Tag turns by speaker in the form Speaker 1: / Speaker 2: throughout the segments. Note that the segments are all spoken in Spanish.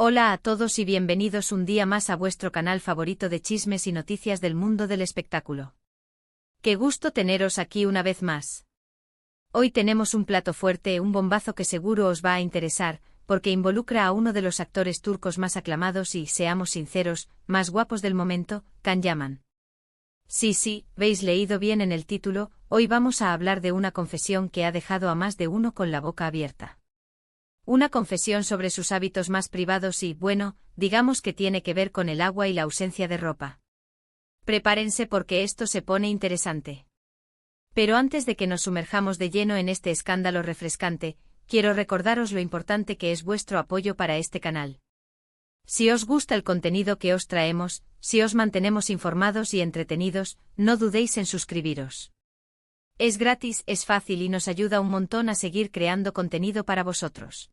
Speaker 1: Hola a todos y bienvenidos un día más a vuestro canal favorito de chismes y noticias del mundo del espectáculo. Qué gusto teneros aquí una vez más. Hoy tenemos un plato fuerte, un bombazo que seguro os va a interesar, porque involucra a uno de los actores turcos más aclamados y, seamos sinceros, más guapos del momento, Can Yaman. Sí, veis leído bien en el título, hoy vamos a hablar de una confesión que ha dejado a más de uno con la boca abierta. Una confesión sobre sus hábitos más privados y, bueno, digamos que tiene que ver con el agua y la ausencia de ropa. Prepárense porque esto se pone interesante. Pero antes de que nos sumerjamos de lleno en este escándalo refrescante, quiero recordaros lo importante que es vuestro apoyo para este canal. Si os gusta el contenido que os traemos, si os mantenemos informados y entretenidos, no dudéis en suscribiros. Es gratis, es fácil y nos ayuda un montón a seguir creando contenido para vosotros.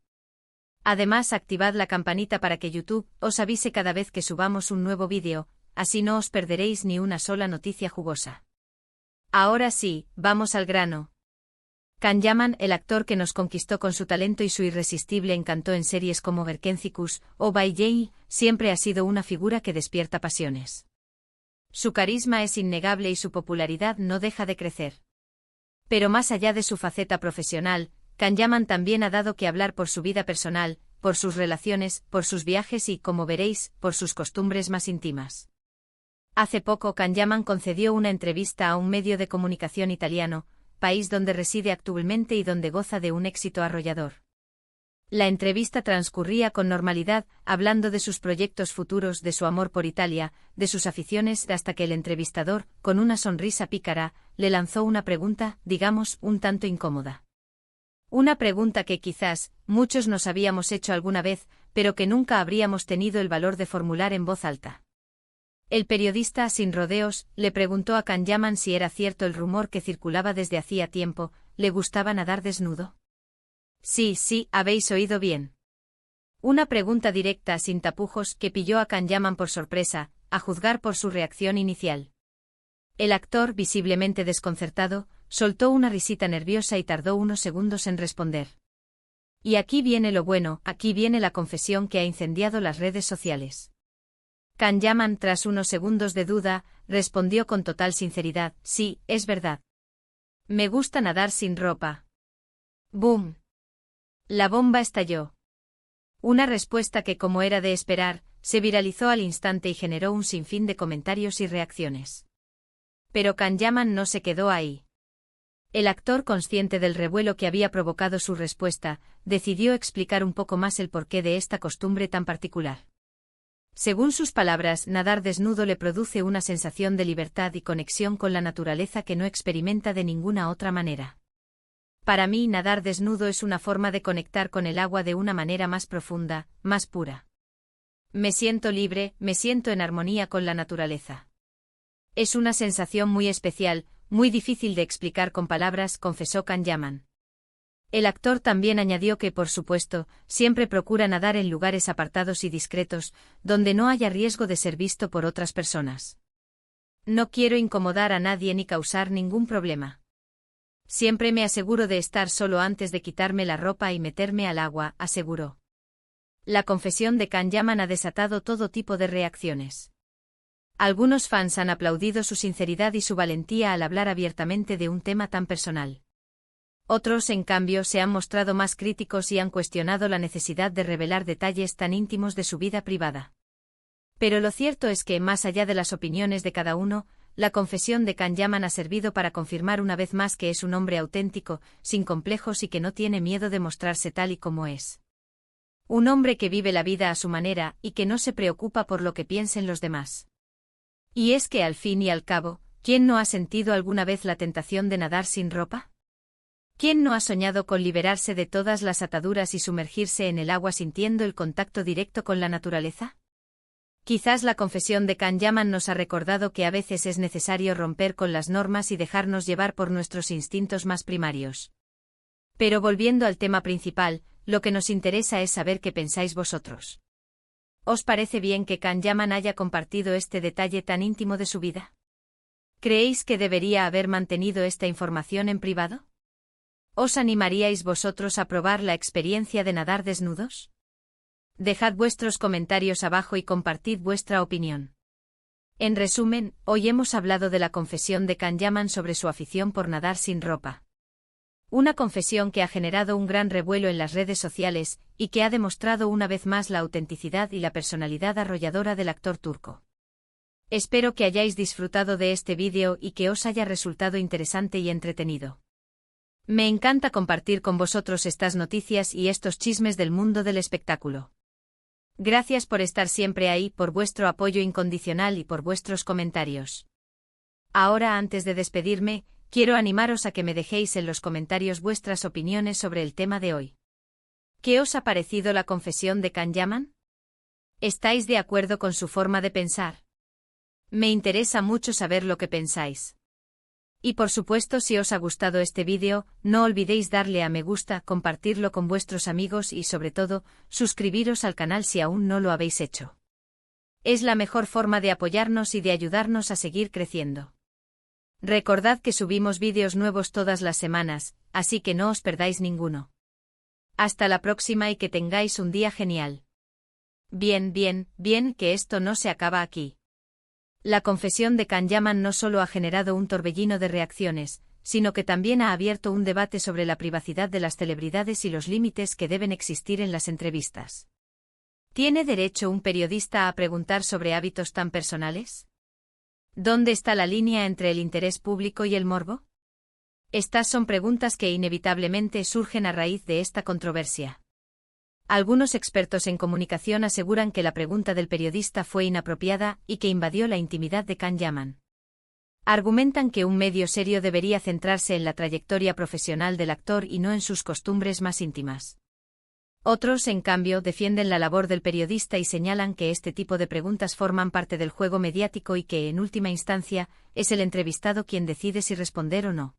Speaker 1: Además, activad la campanita para que YouTube os avise cada vez que subamos un nuevo vídeo, así no os perderéis ni una sola noticia jugosa. Ahora sí, vamos al grano. Can Yaman, el actor que nos conquistó con su talento y su irresistible encanto en series como Verkencicus o By Jane, siempre ha sido una figura que despierta pasiones. Su carisma es innegable y su popularidad no deja de crecer. Pero más allá de su faceta profesional, Can Yaman también ha dado que hablar por su vida personal, por sus relaciones, por sus viajes y, como veréis, por sus costumbres más íntimas. Hace poco Can Yaman concedió una entrevista a un medio de comunicación italiano, país donde reside actualmente y donde goza de un éxito arrollador. La entrevista transcurría con normalidad, hablando de sus proyectos futuros, de su amor por Italia, de sus aficiones, hasta que el entrevistador, con una sonrisa pícara, le lanzó una pregunta, digamos, un tanto incómoda. Una pregunta que quizás muchos nos habíamos hecho alguna vez, pero que nunca habríamos tenido el valor de formular en voz alta. El periodista, sin rodeos, le preguntó a Can Yaman si era cierto el rumor que circulaba desde hacía tiempo, ¿le gustaba nadar desnudo? Sí, habéis oído bien. Una pregunta directa, sin tapujos, que pilló a Can Yaman por sorpresa, a juzgar por su reacción inicial. El actor, visiblemente desconcertado, soltó una risita nerviosa y tardó unos segundos en responder. Y aquí viene lo bueno, aquí viene la confesión que ha incendiado las redes sociales. Can Yaman, tras unos segundos de duda, respondió con total sinceridad, sí, es verdad. Me gusta nadar sin ropa. ¡Boom! La bomba estalló. Una respuesta que, como era de esperar, se viralizó al instante y generó un sinfín de comentarios y reacciones. Pero Can Yaman no se quedó ahí. El actor, consciente del revuelo que había provocado su respuesta, decidió explicar un poco más el porqué de esta costumbre tan particular. Según sus palabras, nadar desnudo le produce una sensación de libertad y conexión con la naturaleza que no experimenta de ninguna otra manera. Para mí, nadar desnudo es una forma de conectar con el agua de una manera más profunda, más pura. Me siento libre, me siento en armonía con la naturaleza. Es una sensación muy especial, muy difícil de explicar con palabras, confesó Can Yaman. El actor también añadió que, por supuesto, siempre procura nadar en lugares apartados y discretos, donde no haya riesgo de ser visto por otras personas. No quiero incomodar a nadie ni causar ningún problema. Siempre me aseguro de estar solo antes de quitarme la ropa y meterme al agua, aseguró. La confesión de Can Yaman ha desatado todo tipo de reacciones. Algunos fans han aplaudido su sinceridad y su valentía al hablar abiertamente de un tema tan personal. Otros, en cambio, se han mostrado más críticos y han cuestionado la necesidad de revelar detalles tan íntimos de su vida privada. Pero lo cierto es que, más allá de las opiniones de cada uno, la confesión de Can Yaman ha servido para confirmar una vez más que es un hombre auténtico, sin complejos y que no tiene miedo de mostrarse tal y como es. Un hombre que vive la vida a su manera y que no se preocupa por lo que piensen los demás. Y es que, al fin y al cabo, ¿quién no ha sentido alguna vez la tentación de nadar sin ropa? ¿Quién no ha soñado con liberarse de todas las ataduras y sumergirse en el agua sintiendo el contacto directo con la naturaleza? Quizás la confesión de Can Yaman nos ha recordado que a veces es necesario romper con las normas y dejarnos llevar por nuestros instintos más primarios. Pero volviendo al tema principal, lo que nos interesa es saber qué pensáis vosotros. ¿Os parece bien que Can Yaman haya compartido este detalle tan íntimo de su vida? ¿Creéis que debería haber mantenido esta información en privado? ¿Os animaríais vosotros a probar la experiencia de nadar desnudos? Dejad vuestros comentarios abajo y compartid vuestra opinión. En resumen, hoy hemos hablado de la confesión de Can Yaman sobre su afición por nadar sin ropa. Una confesión que ha generado un gran revuelo en las redes sociales y que ha demostrado una vez más la autenticidad y la personalidad arrolladora del actor turco. Espero que hayáis disfrutado de este vídeo y que os haya resultado interesante y entretenido. Me encanta compartir con vosotros estas noticias y estos chismes del mundo del espectáculo. Gracias por estar siempre ahí, por vuestro apoyo incondicional y por vuestros comentarios. Ahora, antes de despedirme, quiero animaros a que me dejéis en los comentarios vuestras opiniones sobre el tema de hoy. ¿Qué os ha parecido la confesión de Can Yaman? ¿Estáis de acuerdo con su forma de pensar? Me interesa mucho saber lo que pensáis. Y por supuesto, si os ha gustado este vídeo, no olvidéis darle a me gusta, compartirlo con vuestros amigos y sobre todo, suscribiros al canal si aún no lo habéis hecho. Es la mejor forma de apoyarnos y de ayudarnos a seguir creciendo. Recordad que subimos vídeos nuevos todas las semanas, así que no os perdáis ninguno. Hasta la próxima y que tengáis un día genial. Bien, que esto no se acaba aquí. La confesión de Can Yaman no solo ha generado un torbellino de reacciones, sino que también ha abierto un debate sobre la privacidad de las celebridades y los límites que deben existir en las entrevistas. ¿Tiene derecho un periodista a preguntar sobre hábitos tan personales? ¿Dónde está la línea entre el interés público y el morbo? Estas son preguntas que inevitablemente surgen a raíz de esta controversia. Algunos expertos en comunicación aseguran que la pregunta del periodista fue inapropiada y que invadió la intimidad de Can Yaman. Argumentan que un medio serio debería centrarse en la trayectoria profesional del actor y no en sus costumbres más íntimas. Otros, en cambio, defienden la labor del periodista y señalan que este tipo de preguntas forman parte del juego mediático y que, en última instancia, es el entrevistado quien decide si responder o no.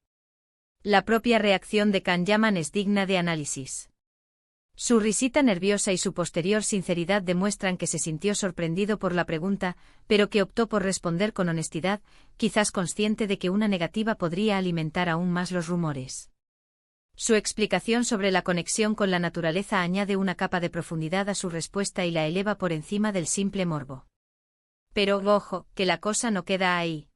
Speaker 1: La propia reacción de Can Yaman es digna de análisis. Su risita nerviosa y su posterior sinceridad demuestran que se sintió sorprendido por la pregunta, pero que optó por responder con honestidad, quizás consciente de que una negativa podría alimentar aún más los rumores. Su explicación sobre la conexión con la naturaleza añade una capa de profundidad a su respuesta y la eleva por encima del simple morbo. Pero, ojo, que la cosa no queda ahí.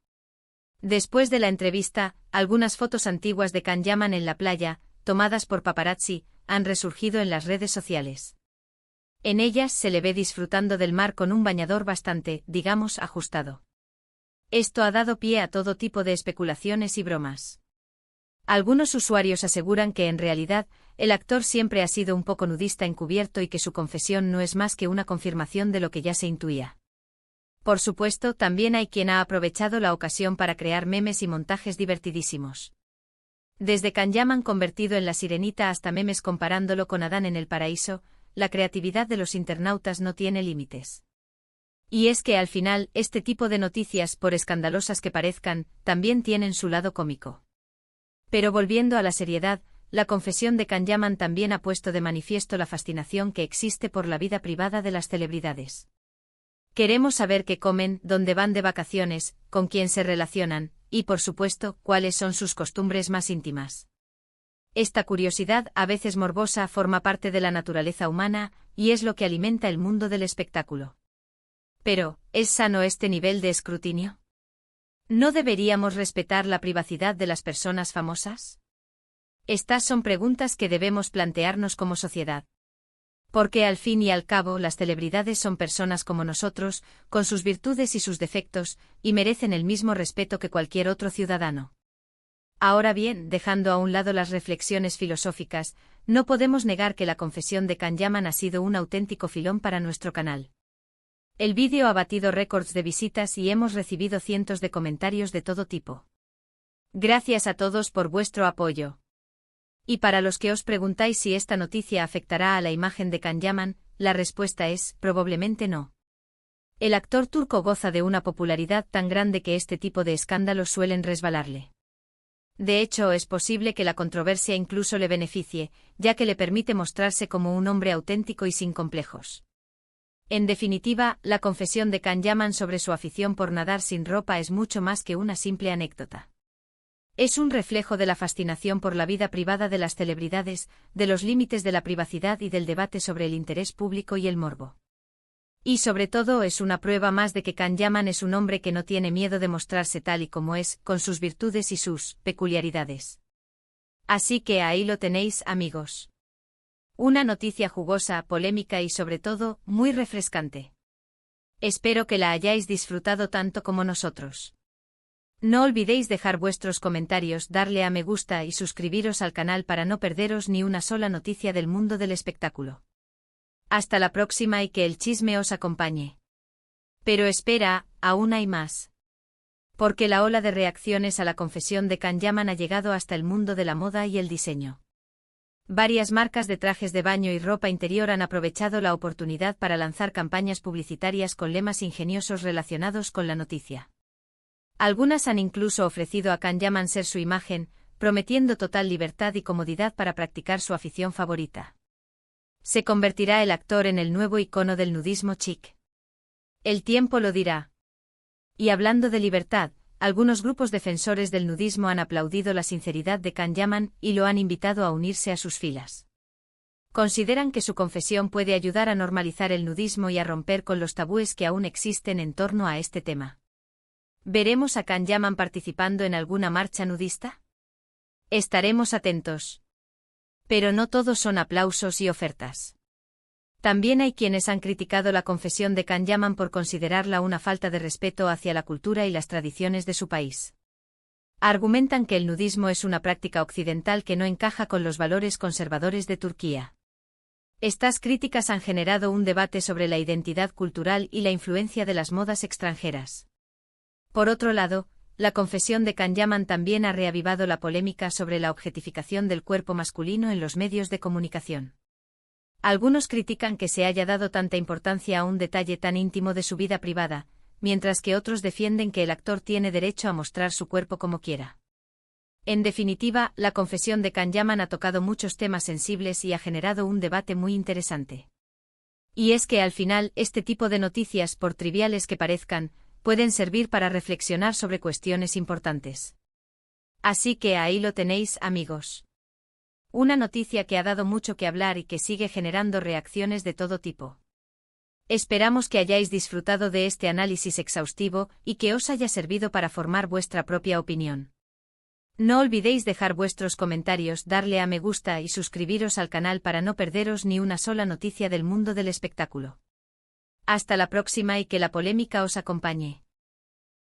Speaker 1: Después de la entrevista, algunas fotos antiguas de Can Yaman en la playa, tomadas por paparazzi, han resurgido en las redes sociales. En ellas se le ve disfrutando del mar con un bañador bastante, digamos, ajustado. Esto ha dado pie a todo tipo de especulaciones y bromas. Algunos usuarios aseguran que en realidad, el actor siempre ha sido un poco nudista encubierto y que su confesión no es más que una confirmación de lo que ya se intuía. Por supuesto, también hay quien ha aprovechado la ocasión para crear memes y montajes divertidísimos. Desde Can Yaman convertido en la sirenita hasta memes comparándolo con Adán en el paraíso, la creatividad de los internautas no tiene límites. Y es que al final, este tipo de noticias, por escandalosas que parezcan, también tienen su lado cómico. Pero volviendo a la seriedad, la confesión de Can Yaman también ha puesto de manifiesto la fascinación que existe por la vida privada de las celebridades. Queremos saber qué comen, dónde van de vacaciones, con quién se relacionan, y por supuesto, cuáles son sus costumbres más íntimas. Esta curiosidad, a veces morbosa, forma parte de la naturaleza humana, y es lo que alimenta el mundo del espectáculo. Pero, ¿es sano este nivel de escrutinio? ¿No deberíamos respetar la privacidad de las personas famosas? Estas son preguntas que debemos plantearnos como sociedad. Porque al fin y al cabo las celebridades son personas como nosotros, con sus virtudes y sus defectos, y merecen el mismo respeto que cualquier otro ciudadano. Ahora bien, dejando a un lado las reflexiones filosóficas, no podemos negar que la confesión de Can Yaman ha sido un auténtico filón para nuestro canal. El vídeo ha batido récords de visitas y hemos recibido cientos de comentarios de todo tipo. Gracias a todos por vuestro apoyo. Y para los que os preguntáis si esta noticia afectará a la imagen de Can Yaman, la respuesta es, probablemente no. El actor turco goza de una popularidad tan grande que este tipo de escándalos suelen resbalarle. De hecho, es posible que la controversia incluso le beneficie, ya que le permite mostrarse como un hombre auténtico y sin complejos. En definitiva, la confesión de Can Yaman sobre su afición por nadar sin ropa es mucho más que una simple anécdota. Es un reflejo de la fascinación por la vida privada de las celebridades, de los límites de la privacidad y del debate sobre el interés público y el morbo. Y sobre todo es una prueba más de que Can Yaman es un hombre que no tiene miedo de mostrarse tal y como es, con sus virtudes y sus peculiaridades. Así que ahí lo tenéis, amigos. Una noticia jugosa, polémica y sobre todo, muy refrescante. Espero que la hayáis disfrutado tanto como nosotros. No olvidéis dejar vuestros comentarios, darle a me gusta y suscribiros al canal para no perderos ni una sola noticia del mundo del espectáculo. Hasta la próxima y que el chisme os acompañe. Pero espera, aún hay más. Porque la ola de reacciones a la confesión de Can Yaman ha llegado hasta el mundo de la moda y el diseño. Varias marcas de trajes de baño y ropa interior han aprovechado la oportunidad para lanzar campañas publicitarias con lemas ingeniosos relacionados con la noticia. Algunas han incluso ofrecido a Can Yaman ser su imagen, prometiendo total libertad y comodidad para practicar su afición favorita. Se convertirá el actor en el nuevo icono del nudismo chic. El tiempo lo dirá. Y hablando de libertad, algunos grupos defensores del nudismo han aplaudido la sinceridad de Can Yaman y lo han invitado a unirse a sus filas. Consideran que su confesión puede ayudar a normalizar el nudismo y a romper con los tabúes que aún existen en torno a este tema. ¿Veremos a Can Yaman participando en alguna marcha nudista? Estaremos atentos. Pero no todos son aplausos y ofertas. También hay quienes han criticado la confesión de Can Yaman por considerarla una falta de respeto hacia la cultura y las tradiciones de su país. Argumentan que el nudismo es una práctica occidental que no encaja con los valores conservadores de Turquía. Estas críticas han generado un debate sobre la identidad cultural y la influencia de las modas extranjeras. Por otro lado, la confesión de Can Yaman también ha reavivado la polémica sobre la objetificación del cuerpo masculino en los medios de comunicación. Algunos critican que se haya dado tanta importancia a un detalle tan íntimo de su vida privada, mientras que otros defienden que el actor tiene derecho a mostrar su cuerpo como quiera. En definitiva, la confesión de Can Yaman ha tocado muchos temas sensibles y ha generado un debate muy interesante. Y es que al final, este tipo de noticias, por triviales que parezcan, pueden servir para reflexionar sobre cuestiones importantes. Así que ahí lo tenéis, amigos. Una noticia que ha dado mucho que hablar y que sigue generando reacciones de todo tipo. Esperamos que hayáis disfrutado de este análisis exhaustivo y que os haya servido para formar vuestra propia opinión. No olvidéis dejar vuestros comentarios, darle a me gusta y suscribiros al canal para no perderos ni una sola noticia del mundo del espectáculo. Hasta la próxima y que la polémica os acompañe.